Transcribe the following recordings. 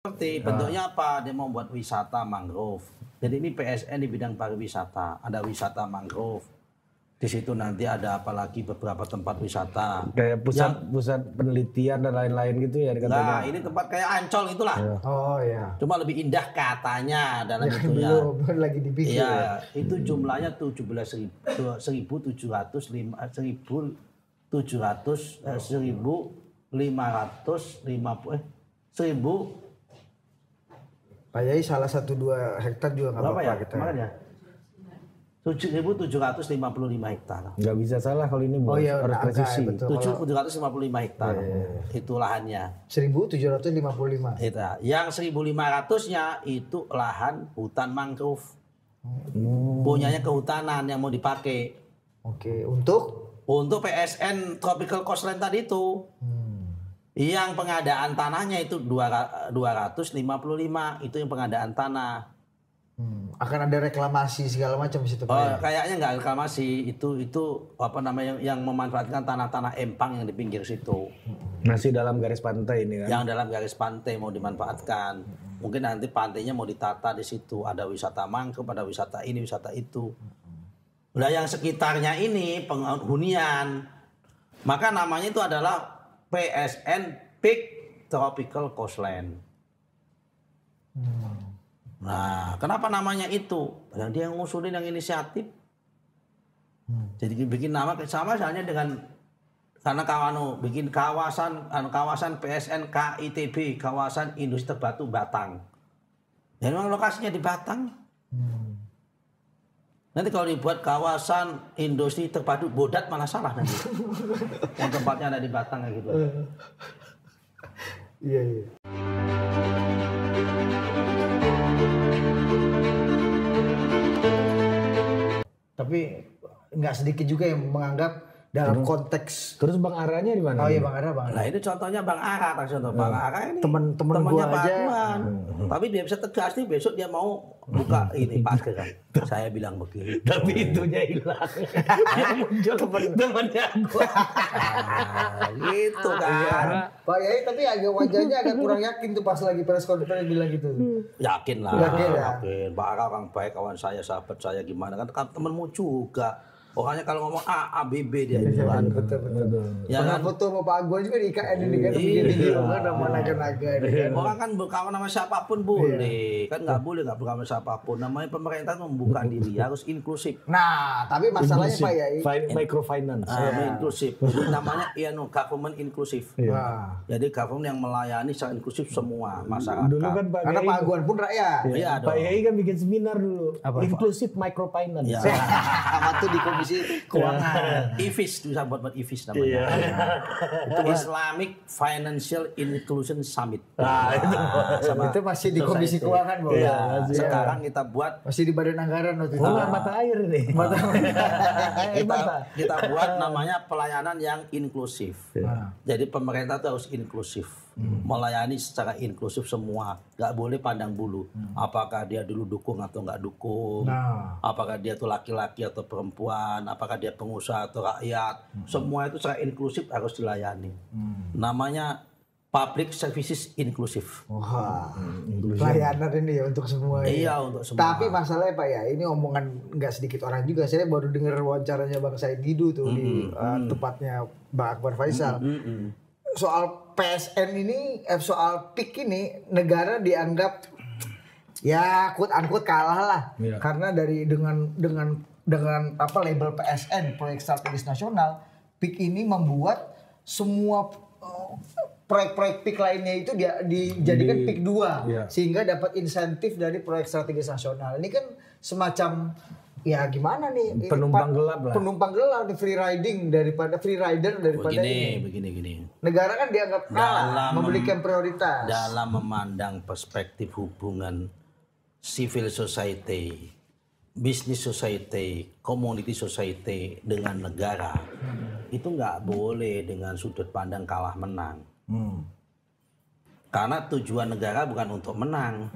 Seperti bentuknya apa? Dia mau buat wisata mangrove. Jadi ini PSN di bidang pariwisata, ada wisata mangrove. Di situ nanti ada apalagi beberapa tempat wisata. Kayak pusat penelitian dan lain-lain gitu ya katanya. Nah, ini tempat kayak Ancol itulah. Oh iya. Cuma lebih indah katanya dalam Ya, itunya. belum lagi dipikir. Iya, itu jumlahnya 1.550 Pak Yai salah 1-2 hektar juga nggak berapa apa-apa ya? kita. Kemarin ya? 7.755 hektar. Nggak bisa salah kalau ini Oh iya, harus angka, presisi. betul. 7.755 hektar. Itu lahannya. 1.755. Itu. Yang 1.500-nya itu lahan hutan mangrove. Punyanya kehutanan yang mau dipakai. Oke, untuk PSN Tropical Coastline tadi itu. Yang pengadaan tanahnya itu 255, itu yang pengadaan tanah. akan ada reklamasi segala macam di situ Pak. Oh, kayaknya nggak reklamasi, itu apa namanya yang memanfaatkan tanah-tanah empang yang di pinggir situ. Masih dalam garis pantai ini kan. Yang dalam garis pantai mau dimanfaatkan. Mungkin nanti pantainya mau ditata di situ, ada wisata mangrove, ada wisata ini, wisata itu. Nah, yang sekitarnya ini penghunian. Maka namanya itu adalah PSN Peak Tropical Coastline. Nah, kenapa namanya itu? Padahal dia yang ngusulin, yang inisiatif. Jadi bikin nama sama halnya dengan karena bikin kawasan PSN KITB, kawasan industri terbatu Batang. Dan memang lokasinya di Batang. Nanti kalau dibuat kawasan industri terpadu Bodat malah salah nanti. Yang tempatnya ada di Batang kayak gitu. Iya, iya. Tapi nggak sedikit juga yang menganggap dalam konteks. Terus Bang Aranya di mana? Oh iya Bang Ara, Bang Ara. Nah, itu contohnya Bang Ara, contoh Bang Ara ini Temen-temen temannya gua Pak aja. Aguan. Tapi dia bisa tegas nih, besok dia mau buka ini pasker kan. Saya bilang begitu. Tapi itunya hilang. Yang muncul temannya gua. Gitu kan. Pak Yai tapi agak wajahnya agak kurang yakin tuh pas lagi press conference bilang gitu. Yakin lah. Yakin ya? Yakin. Pak Ara orang baik, kawan saya, sahabat saya gimana kan temenmu juga. Pokoknya kalau ngomong A, B, B dia itu kan. Betul. Ya Pernah kan? foto sama Pak Aguan juga di IKN ini kan begini nama naga-naga ini kan. Orang kan berkawan sama siapapun boleh. Kan nggak boleh nggak berkawan sama siapapun. Namanya pemerintah itu membuka diri, harus inklusif. Nah, tapi masalahnya Pak Yai. Microfinance. Inklusif. Jadi namanya government inklusif. Wah. Jadi government yang melayani secara inklusif semua masyarakat. Dulu kan Pak Karena Yai, Pak Aguan pun rakyat. Iya Pak dong. Yai kan bikin seminar dulu. Inclusive Microfinance. Ya. Sama tuh di komisi keuangan. IFIS bisa buat IFIS namanya. Itu Islamic Financial Inclusion Summit. Nah, itu. Sama Itu masih di komisi society. keuangan, Bang. Iya. Iya. Sekarang kita buat Masih di badan anggaran waktu itu. Oh, mata air ini. kita buat namanya pelayanan yang inklusif. Jadi pemerintah itu harus inklusif, melayani secara inklusif semua, nggak boleh pandang bulu. Apakah dia dulu dukung atau nggak dukung, apakah dia itu laki-laki atau perempuan, apakah dia pengusaha atau rakyat, semua itu secara inklusif harus dilayani. Namanya public services inklusif. Wah, pelayanan ini ya untuk semua. Iya, untuk semua. Tapi masalahnya Pak ya, ini omongan nggak sedikit orang juga. Saya baru dengar wawancaranya Bang Said Didu tuh di tempatnya Bang Akbar Faisal. Soal PSN ini, soal PIK ini, negara dianggap ya quote unquote kalah lah. Karena dari dengan apa label PSN, proyek strategis nasional, PIK ini membuat semua proyek-proyek PIK lainnya itu dijadikan PIK 2 sehingga dapat insentif dari proyek strategis nasional. Ini kan semacam ya gimana nih Penumpang gelap lah. Penumpang gelap nih, free riding daripada free rider daripada Begini. negara kan dianggap kalah memberikan prioritas dalam memandang perspektif hubungan civil society, business society, community society dengan negara. Itu nggak boleh dengan sudut pandang kalah menang. Karena tujuan negara bukan untuk menang.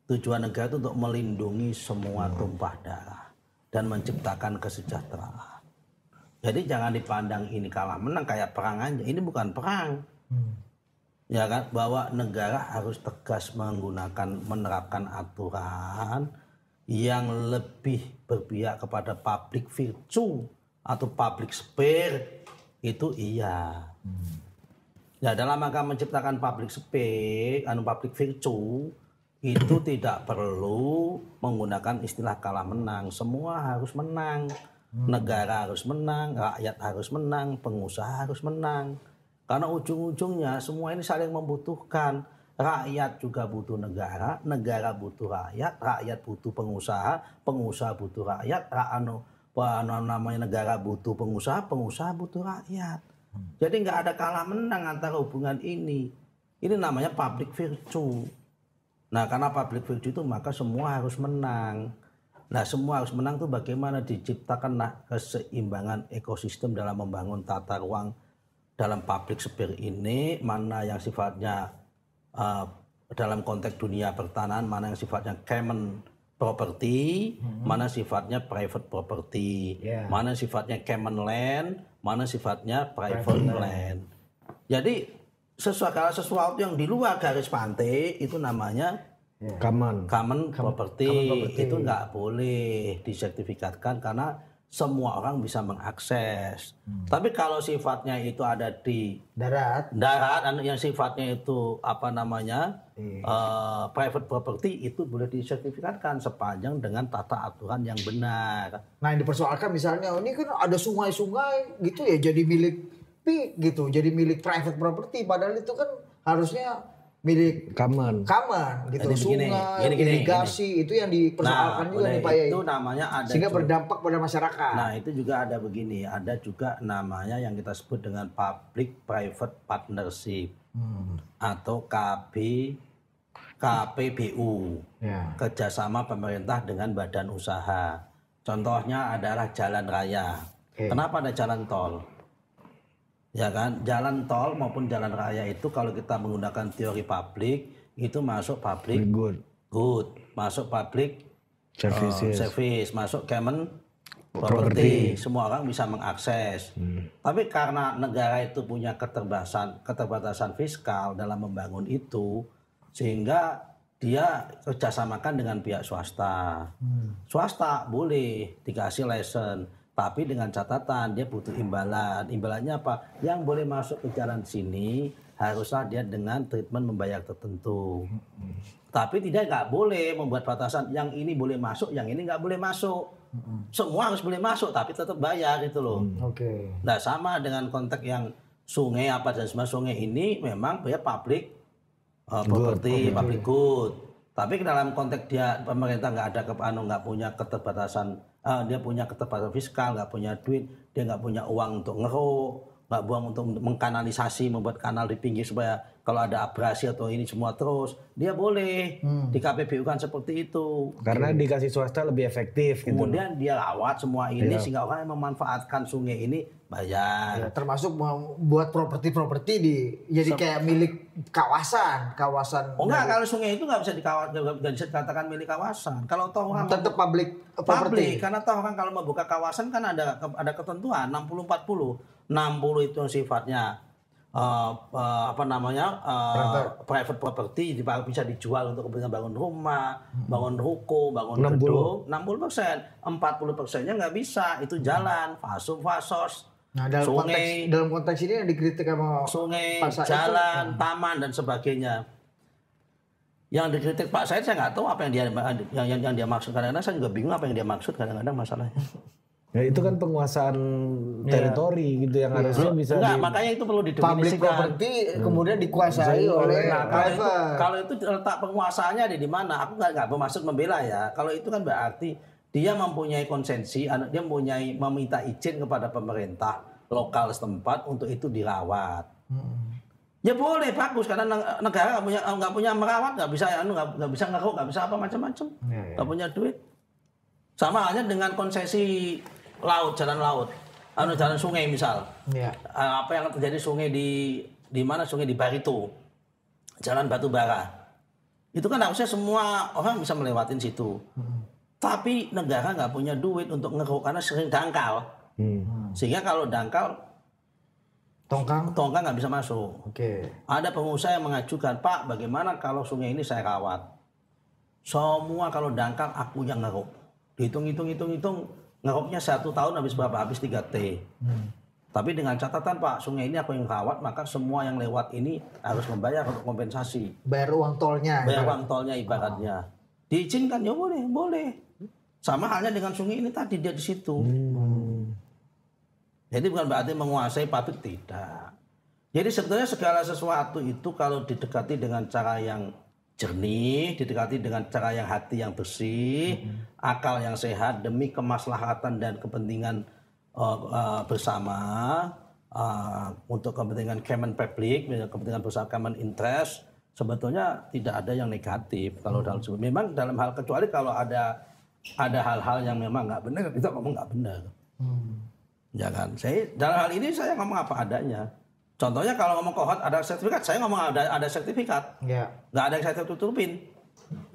Tujuan negara itu untuk melindungi semua tumpah darah dan menciptakan kesejahteraan. Jadi jangan dipandang ini kalah menang kayak perang aja. Ini bukan perang. ya kan, bahwa negara harus tegas menerapkan aturan yang lebih berpihak kepada public virtue atau public sphere, itu iya. Ya, dalam rangka menciptakan public sphere, public virtue, itu tidak perlu menggunakan istilah kalah menang. Semua harus menang. Negara harus menang, rakyat harus menang, pengusaha harus menang. Karena ujung-ujungnya semua ini saling membutuhkan. Rakyat juga butuh negara, negara butuh rakyat, rakyat butuh pengusaha, pengusaha butuh rakyat, negara butuh pengusaha, pengusaha butuh rakyat. Jadi nggak ada kalah menang antara hubungan ini. Ini namanya public virtue. Nah, karena public virtue itu maka semua harus menang. Nah, semua harus menang itu bagaimana diciptakanlah keseimbangan ekosistem dalam membangun tata ruang dalam public sphere ini, mana yang sifatnya dalam konteks dunia pertanahan, mana yang sifatnya common property, mana sifatnya private property, mana sifatnya common land, mana sifatnya private land. Jadi sesuatu yang di luar garis pantai itu namanya common property. Itu nggak boleh disertifikatkan karena semua orang bisa mengakses. Tapi kalau sifatnya itu ada di darat yang sifatnya itu private property, itu boleh disertifikatkan sepanjang dengan tata aturan yang benar. Nah, yang dipersoalkan misalnya ini kan ada sungai-sungai gitu ya, jadi milik gitu, jadi milik private property, padahal itu kan harusnya milik common gitu. Jadi sungai, irigasi, itu yang dipersoalkan juga nih Pak Yai. Itu namanya ada sehingga berdampak pada masyarakat. Nah, itu juga ada begini, ada juga namanya yang kita sebut dengan public private partnership atau KPBU, kerjasama pemerintah dengan badan usaha. Contohnya adalah jalan raya. Kenapa ada jalan tol? Ya kan, jalan tol maupun jalan raya itu kalau kita menggunakan teori publik, itu masuk public good, masuk public service, masuk common property. Semua orang bisa mengakses. Tapi karena negara itu punya keterbatasan fiskal dalam membangun itu, sehingga dia kerjasamakan dengan pihak swasta. Swasta boleh dikasih license, tapi dengan catatan dia butuh imbalan. Imbalannya apa? Yang boleh masuk ke jalan sini haruslah dia dengan treatment membayar tertentu. Tapi nggak boleh membuat batasan yang ini boleh masuk, yang ini nggak boleh masuk. Semua harus boleh masuk, tapi tetap bayar gitu loh. Nah, sama dengan konteks yang sungai dan semua sungai ini memang punya public property, public good. Tapi dalam konteks dia pemerintah nggak punya keterbatasan. Dia punya keterbatasan fiskal, nggak punya duit, dia nggak punya uang untuk ngeruk, nggak buang untuk mengkanalisasi, membuat kanal di pinggir supaya kalau ada abrasi atau ini semua terus, dia boleh di KPBU kan seperti itu. Karena dikasih swasta lebih efektif. Kemudian dia rawat semua ini sehingga orang yang memanfaatkan sungai ini bayar. Ya, termasuk membuat properti jadi kayak milik kawasan. Oh enggak, kalau sungai itu nggak bisa dikatakan milik kawasan. Kalau toh orang tetap public property. Karena toh orang kalau membuka kawasan kan ada ketentuan 60-40. 60 itu sifatnya private property, bisa dijual untuk kepentingan bangun rumah, bangun ruko, bangun gedung. 60%, 40%-nya nggak bisa, itu jalan, fasos. Nah, dalam konteks ini yang dikritik sama sungai, jalan, taman dan sebagainya. Yang dikritik Pak Said saya nggak tahu apa yang dia maksud. Kadang-kadang saya juga bingung apa yang dia maksud kadang-kadang masalahnya. Ya itu kan penguasaan teritori gitu yang harusnya bisa. Makanya itu perlu didefinisikan. Public property kemudian dikuasai oleh private. Kalau itu letak penguasaannya ada di mana? Aku nggak bermaksud membela ya. Kalau itu kan berarti dia mempunyai konsensi, dia meminta izin kepada pemerintah lokal setempat untuk itu dirawat. Ya boleh, bagus, karena negara nggak punya merawat, nggak bisa ngeruk, nggak bisa apa macam-macam, nggak punya duit. Sama halnya dengan konsesi laut, jalan laut, jalan sungai misal. Apa yang terjadi sungai di mana? Sungai di Barito, jalan Batubara. Itu kan harusnya semua orang bisa melewatin situ. Tapi negara nggak punya duit untuk ngeruk karena sering dangkal. Sehingga kalau dangkal Tongkang nggak bisa masuk. Oke. Ada pengusaha yang mengajukan, Pak, bagaimana kalau sungai ini saya rawat? Semua kalau dangkal aku yang ngeruk. Hitung, ngeruknya 1 tahun habis berapa? Habis 3 T. Tapi dengan catatan, Pak, sungai ini aku yang rawat, maka semua yang lewat ini harus membayar untuk kompensasi. Bayar uang tolnya. Bayar uang tolnya ibaratnya. Diizinkan, ya boleh. Sama halnya dengan sungai ini tadi, dia di situ. Jadi bukan berarti menguasai pabrik, tidak. Jadi sebetulnya segala sesuatu itu kalau didekati dengan cara yang jernih, didekati dengan cara yang hati yang bersih, akal yang sehat demi kemaslahatan dan kepentingan bersama, untuk kepentingan common public, kepentingan bersama common interest, sebetulnya tidak ada yang negatif kalau dalam memang dalam hal kecuali kalau ada hal-hal yang memang nggak benar, kita ngomong nggak benar. Ya kan, dalam hal ini saya ngomong apa adanya. Contohnya kalau ngomong kohort ada sertifikat, saya ngomong ada sertifikat. Ya. Nggak ada yang saya tutupin.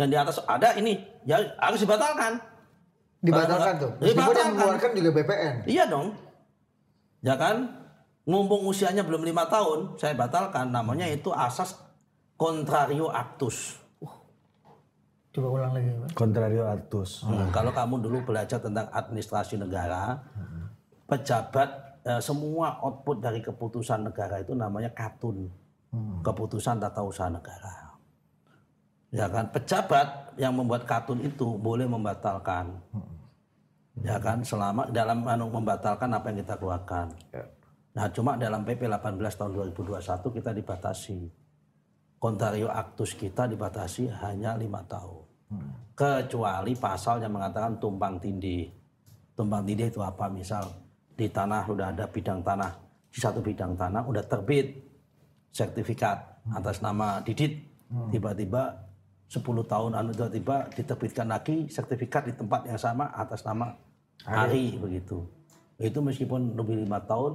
Yang di atas ada ini, ya harus dibatalkan. Dibatalkan tuh. Meskipun yang mengeluarkan juga BPN. Iya dong. Ya kan, mumpung usianya belum 5 tahun, saya batalkan. Namanya itu asas contrario actus. Coba ulang lagi, Pak. Contrario actus. Kalau kamu dulu belajar tentang administrasi negara, pejabat semua output dari keputusan negara itu namanya katun, keputusan tata usaha negara. Ya kan, pejabat yang membuat katun itu boleh membatalkan, ya kan, selama dalam membatalkan apa yang kita keluarkan. Nah, cuma dalam PP 18 tahun 2021 kita dibatasi, contrario actus kita dibatasi hanya 5 tahun, kecuali pasal yang mengatakan tumpang tindih. Tumpang tindih itu apa? Misal di tanah sudah ada bidang tanah, di satu bidang tanah udah terbit sertifikat atas nama Didit, tiba-tiba 10 tahun tiba-tiba diterbitkan lagi sertifikat di tempat yang sama atas nama Ari begitu. Itu meskipun lebih 5 tahun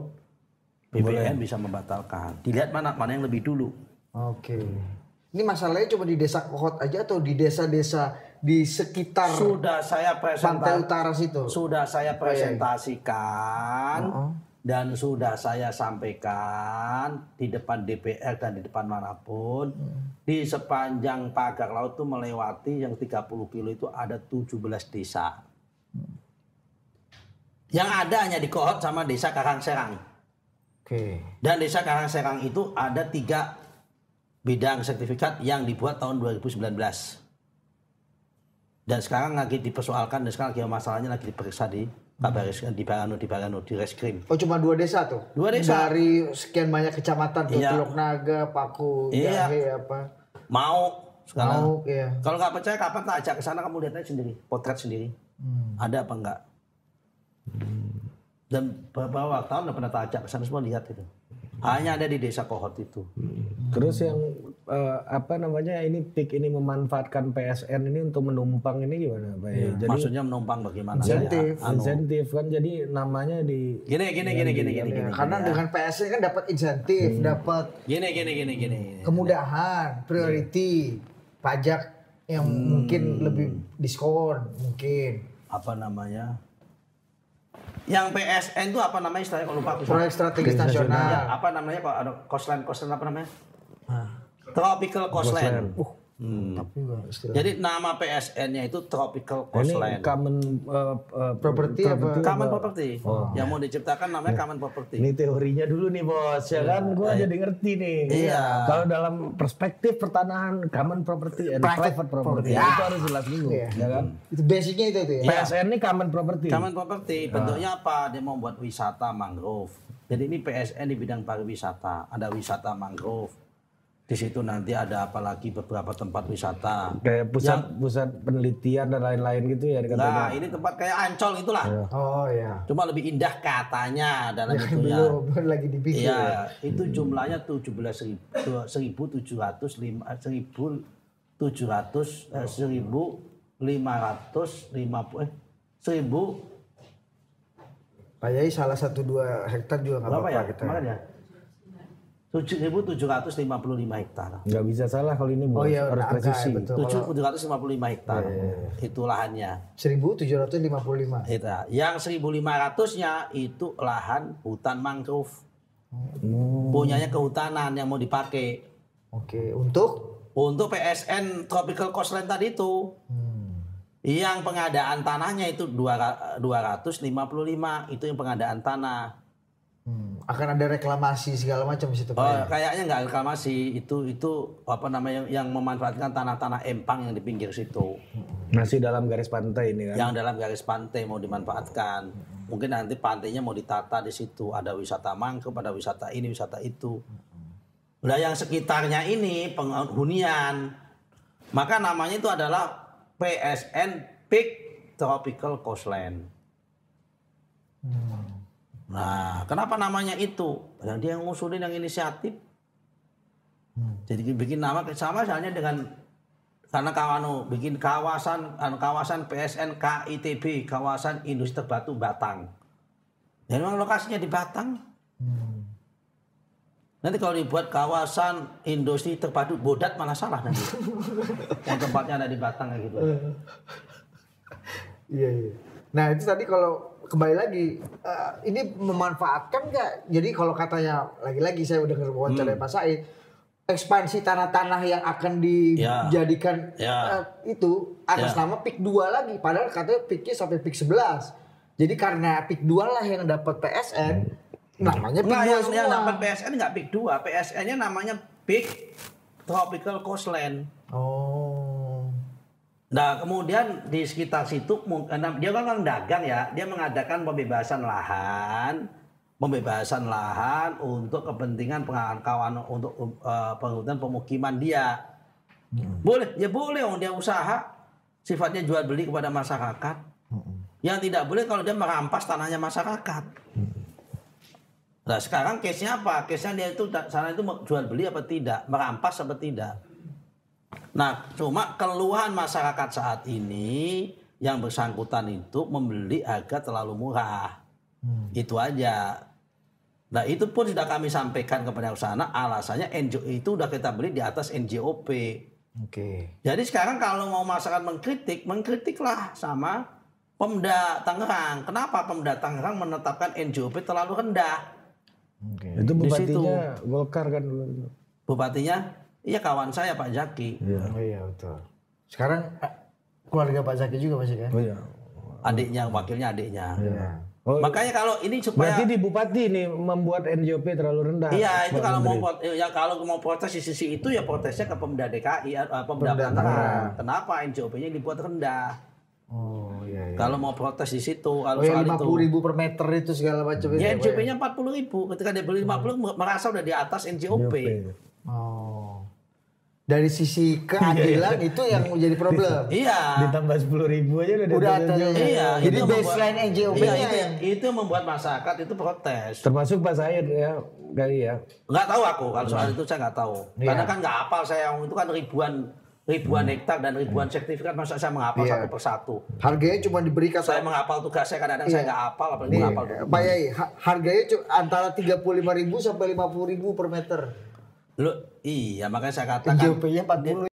BPN bisa membatalkan. Dilihat mana yang lebih dulu. Oke. Ini masalahnya cuma di desa Kohot aja atau di desa-desa di sekitar sudah saya pantai utara situ? Sudah saya presentasikan dan sudah saya sampaikan di depan DPR dan di depan manapun. Di sepanjang pagar laut itu melewati yang 30 kilo itu ada 17 desa. Yang ada hanya di Kohot sama desa Karangserang. Oke. Dan desa Karangserang itu ada 3 bidang sertifikat yang dibuat tahun 2019. Dan sekarang lagi dipersoalkan, dan sekarang lagi masalahnya lagi diperiksa di Barano, di Reskrim. Oh, cuma 2 desa tuh? 2 desa. Dari sekian banyak kecamatan tuh, Iya. Teluk Naga, Paku, Jahe, apa. Mau sekarang. Mau, iya. Kalau nggak percaya kapan tak ajak ke sana, kamu lihat aja sendiri, potret sendiri. Ada apa enggak? Dan beberapa tahun udah pernah tak ajak ke sana, semua lihat itu. Hanya ada di desa Kohot itu. Terus yang ini PIK ini memanfaatkan PSN ini untuk menumpang ini gimana Pak? Iya. Jadi maksudnya menumpang bagaimana? insentif kan, jadi namanya di Gini. Karena dengan PSN kan dapat insentif, dapat Gini. kemudahan, priority, pajak yang mungkin lebih diskon, mungkin. Apa namanya? Yang PSN itu apa namanya istilahnya kalau lupa aku. Proyek strategis Ya, nasional. apa namanya kalau ada coastline apa namanya? Tropical coastline. Tapi enggak istilah. Jadi nama PSN-nya itu Tropical ini Coastline. common Property apa? Common Property. Yang mau diciptakan namanya Common Property. Ini teorinya dulu nih bos, ya kan? Gua jadi ngerti nih. Iya. Kalau dalam perspektif pertanahan common property and private property, itu harus jelas dulu, ya kan? Itu basicnya itu ya. PSN ini common property. Common Property bentuknya apa? Dia mau buat wisata mangrove. Jadi ini PSN di bidang pariwisata. Ada wisata mangrove. Di situ nanti ada apalagi beberapa tempat wisata. Kayak pusat penelitian dan lain-lain gitu ya dikatakan. Nah, ini tempat kayak Ancol itulah. Oh ya. Cuma lebih indah katanya dalam itu ya. Belum lagi dibikin. Iya, itu jumlahnya 17.550 Pak Yai salah 1-2 hektar juga nggak berapa apa-apa ya? kita. Kemarin ya? 7.755 hektar. Nggak bisa salah kalau ini bos, harus presisi. betul. 7.755 hektar. Itu lahannya. 1.755. Itu. Yang 1.500-nya itu lahan hutan mangrove. Punyanya kehutanan yang mau dipakai. Oke, untuk PSN Tropical Coastline tadi itu. Yang pengadaan tanahnya itu 255, itu yang pengadaan tanah. akan ada reklamasi segala macam di situ Pak. Oh, kayaknya nggak reklamasi, itu apa namanya yang memanfaatkan tanah-tanah empang yang di pinggir situ. Masih dalam garis pantai ini kan. Yang dalam garis pantai mau dimanfaatkan. Mungkin nanti pantainya mau ditata di situ, ada wisata mangkep, ada wisata ini, wisata itu. Nah, yang sekitarnya ini penghunian. Maka namanya itu adalah PSN Peak Tropical Coastline. Nah, kenapa namanya itu? Yang dia ngusulin yang inisiatif. Jadi bikin nama sama halnya dengan karena bikin kawasan PSN KITB, kawasan industri terbatu Batang. Ya memang lokasinya di Batang. Nanti kalau dibuat kawasan industri terpadu Bodat malah salah nanti. Yang tempatnya ada di Batang kayak gitu. Iya. Nah itu tadi kalau kembali lagi, ini memanfaatkan nggak? Jadi kalau katanya lagi-lagi saya udah dengar wawancara Pak Said, ekspansi tanah-tanah yang akan dijadikan itu atas nama PIK 2 lagi. Padahal katanya PIK-nya sampai PIK 11. Jadi karena PIK 2 lah yang dapat PSN, namanya PIK 2 semua. Yang dapat PSN nggak PIK 2, PSN-nya namanya Peak Tropical Coastline. Oh. Nah kemudian di sekitar situ, dia kan dagang ya, dia mengadakan pembebasan lahan untuk kepentingan kawan untuk penghutan pemukiman dia. Boleh, ya boleh, dia usaha sifatnya jual beli kepada masyarakat. Yang tidak boleh kalau dia merampas tanahnya masyarakat. Nah sekarang case-nya apa? Case-nya dia itu sana itu jual beli apa tidak, merampas apa tidak. Nah, cuma keluhan masyarakat saat ini yang bersangkutan itu membeli harga terlalu murah. Itu aja. Nah, itu pun sudah kami sampaikan kepada sana, alasannya NJOP itu udah kita beli di atas NJOP. Oke. Jadi sekarang kalau mau masyarakat mengkritiklah sama Pemda Tangerang. Kenapa Pemda Tangerang menetapkan NJOP terlalu rendah? Itu bupatinya Golkar kan dulu. Bupatinya? Iya kawan saya Pak Zaki. Oh iya betul. Sekarang keluarga Pak Zaki juga masih kan? Oh iya. Adiknya, wakilnya adiknya. Iya. Oh, Makanya kalau ini supaya berarti di bupati nih membuat NJOP terlalu rendah. iya itu kalau mau protes di sisi itu ya protesnya ke Pemda DKI, Pemda Tangerang. Kenapa NJOP-nya dibuat rendah? Oh iya. Kalau mau protes di situ, kalau yang soal 50.000 per meter itu segala macam itu. ya NJOP-nya 40.000. Ketika dia beli 50 merasa udah di atas NJOP. Oh. Dari sisi keadilan itu yang menjadi problem. Iya. Ditambah 10.000 aja Udah ada. Iya. Jadi itu baseline NJOP-nya itu yang membuat masyarakat itu protes. Termasuk Pak Said ya kali ya. Nggak tahu aku kalau soal itu saya nggak tahu. Karena kan nggak hafal saya itu kan ribuan hektar dan ribuan sertifikat, masa saya menghafal satu persatu. Harganya cuma diberikan. Saya menghafal tugas saya kadang-kadang saya nggak hafal apalagi menghafal. Pak Yai, harganya antara 35.000 sampai 50.000 per meter. Loh, iya makanya saya katakan NJOP-nya 40.